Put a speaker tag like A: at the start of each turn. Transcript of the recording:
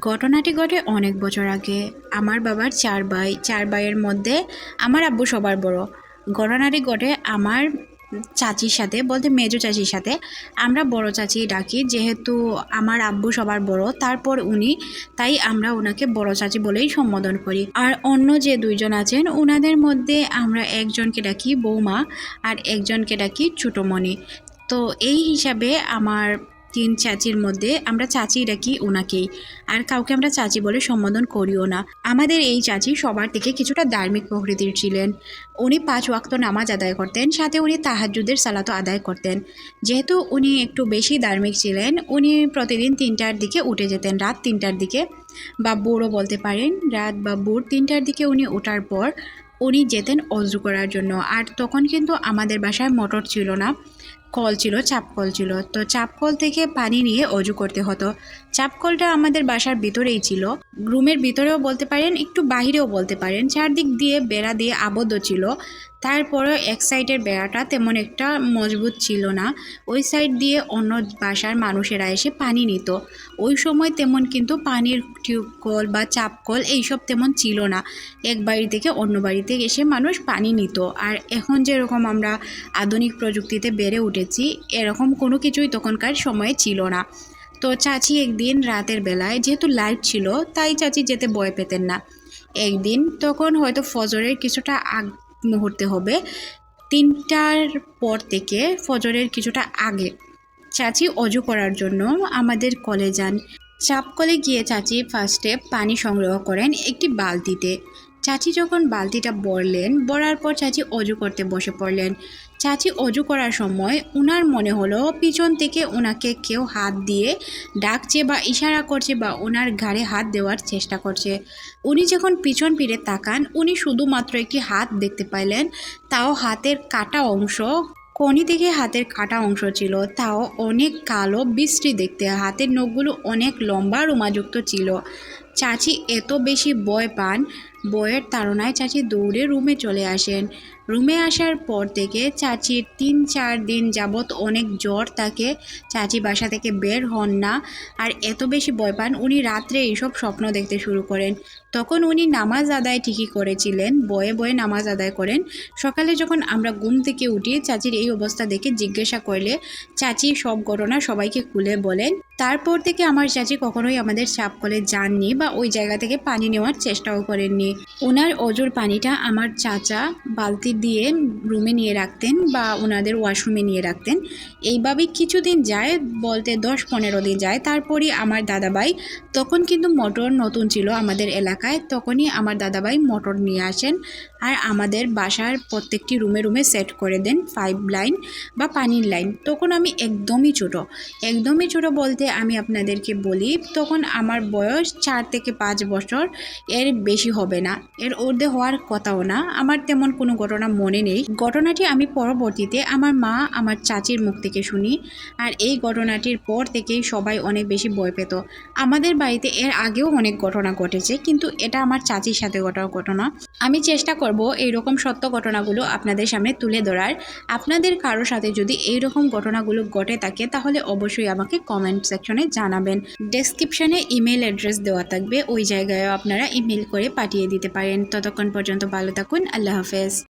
A: ঘটনাটি ঘটে অনেক বছর আগে। আমার বাবার চার ভাইয়ের মধ্যে আমার আব্বু সবার বড়। ঘটনাটি ঘটে আমার চাচির সাথে, বলতে মেজো চাচির সাথে। আমরা বড় চাচি ডাকি, যেহেতু আমার আব্বু সবার বড়, তারপর উনি, তাই আমরা ওনাকে বড় চাচি বলেই সম্বোধন করি। আর অন্য যে দুইজন আছেন ওনাদের মধ্যে আমরা একজনকে ডাকি বৌমা আর একজনকে ডাকি ছোটোমণি। তো এই হিসাবে আমার তিন চাচির মধ্যে আমরা চাচি ডাকি ওনাকেই, আর কাউকে আমরা চাচি বলে সম্বোধন করিও না। আমাদের এই চাচি সবার থেকে কিছুটা ধার্মিক প্রকৃতির ছিলেন। উনি 5 ওয়াক্ত নামাজ আদায় করতেন, সাথে উনি তাহাজ্জুদের সালাতও আদায় করতেন। যেহেতু উনি একটু বেশি ধার্মিক ছিলেন, উনি প্রতিদিন 3টার দিকে উঠে যেতেন, রাত 3টার দিকে, বা ভোরও বলতে পারেন, রাত বা ভোর 3টার দিকে উনি ওঠার পর উনি যেতেন অজু করার জন্য। আর তখন কিন্তু আমাদের বাসায় মোটর ছিল না, কল ছিল, চাপ কল ছিল। তো চাপ কল থেকে পানি নিয়ে অজু করতে হতো। চাপ কলটা আমাদের বাসার ভিতরেই ছিল, রুমের ভিতরেও বলতে পারেন, একটু বাহিরেও বলতে পারেন। চারদিক দিয়ে বেড়া দিয়ে আবদ্ধ ছিল। তারপরেও এক সাইডের বেড়াটা তেমন একটা মজবুত ছিল না, ওই সাইড দিয়ে অন্য বাসার মানুষেরা এসে পানি নিত। ওই সময় তেমন কিন্তু পানির টিউবকল বা চাপ কল এইসব তেমন ছিল না। এক বাড়ি থেকে অন্য বাড়িতে এসে মানুষ পানি নিত। আর এখন যেরকম আমরা আধুনিক প্রযুক্তিতে বেড়ে উঠেছি, এরকম কোনো কিছুই তখনকার সময়ে ছিল না। তো চাচি একদিন রাতের বেলায়, যেহেতু লাইট ছিল তাই চাচি যেতে ভয় পেতেন না। একদিন তখন হয়তো ফজরের কিছুটা আগ মুহূর্তে হবে, 3টার পর থেকে ফজরের কিছুটা আগে চাচি অজু করার জন্য আমাদের কলে যান। চাপ কলে গিয়ে চাচি ফার্স্টে পানি সংগ্রহ করেন একটি বালতিতে। চাচি যখন বালতিটা ভরার পর চাচি অজু করতে বসে পড়লেন। চাচি অজু করার সময় উনার মনে হলো পিছন থেকে ওনাকে কেউ হাত দিয়ে ডাকছে বা ইশারা করছে বা ওনার ঘাড়ে হাত দেওয়ার চেষ্টা করছে। উনি যখন পিছন ফিরে তাকান, উনি শুধুমাত্র একটি হাত দেখতে পাইলেন, তাও হাতের কাটা অংশ, কনি থেকে হাতের কাটা অংশ ছিল, তাও অনেক কালো বিশ্রী দেখতে। হাতের নখগুলো অনেক লম্বা রোমাযুক্ত ছিল। চাচি এত বেশি ভয় পান, ভয়ের তাড়নায় চাচি দৌড়ে রুমে চলে আসেন। রুমে আসার পর থেকে চাচির 3-4 দিন যাবৎ অনেক জ্বর থাকে। চাচি বাসা থেকে বের হন না, আর এত বেশি ভয় পান উনি রাত্রে এইসব স্বপ্ন দেখতে শুরু করেন। তখন উনি নামাজ আদায় ঠিকই করেছিলেন, বয়ে বয়ে নামাজ আদায় করেন। সকালে যখন আমরা ঘুম থেকে উঠি, চাচির এই অবস্থা দেখে জিজ্ঞাসা করলে চাচি সব ঘটনা সবাইকে খুলে বলেন। তারপর থেকে আমার চাচি কখনোই আমাদের চাপ কলে যাননি বা ওই জায়গা থেকে পানি নেওয়ার চেষ্টাও করেননি। ওনার অজুর পানিটা আমার চাচা বালতি দিয়ে রুমে নিয়ে রাখতেন বা ওনাদের ওয়াশরুমে নিয়ে রাখতেন। এইভাবেই কিছুদিন যায়, বলতে 10-15 দিন যায়। তারপরই আমার দাদাভাই, তখন কিন্তু মোটর নতুন ছিল আমাদের এলাকায়, তখনই আমার দাদাভাই মোটর নিয়ে আসেন আর আমাদের বাসার প্রত্যেকটি রুমে রুমে সেট করে দেন 5 লাইন বা পানির লাইন। তখন আমি একদমই ছোট বলতে আমি আপনাদেরকে বলি, তখন আমার বয়স 4 থেকে 5 বছর, এর বেশি হবে না, এর ঊর্ধ্বে হওয়ার কথাও না। আমার তেমন কোনো ঘটনা মনে নেই। ঘটনাটি আমি পরবর্তীতে আমার মা, আমার চাচির মুখ থেকে শুনি। আর এই ঘটনাটির পর থেকেই সবাই অনেক বেশি ভয় পেত। আমাদের বাড়িতে এর আগেও অনেক ঘটনা ঘটেছে, কিন্তু এটা আমার চাচির সাথে ঘটা ঘটনা। আমি চেষ্টা করব এইরকম সত্য ঘটনাগুলো আপনাদের সামনে তুলে ধরার। আপনাদের কারোর সাথে যদি এইরকম ঘটনাগুলো ঘটে থাকে তাহলে অবশ্যই আমাকে কমেন্ট সেকশনে জানাবেন। ডেসক্রিপশনে ইমেল অ্যাড্রেস দেওয়া থাকবে, ওই জায়গায়ও আপনারা ইমেল করে পাঠিয়ে দিতে পারেন। ততক্ষণ পর্যন্ত ভালো থাকুন। আল্লাহ হাফেজ।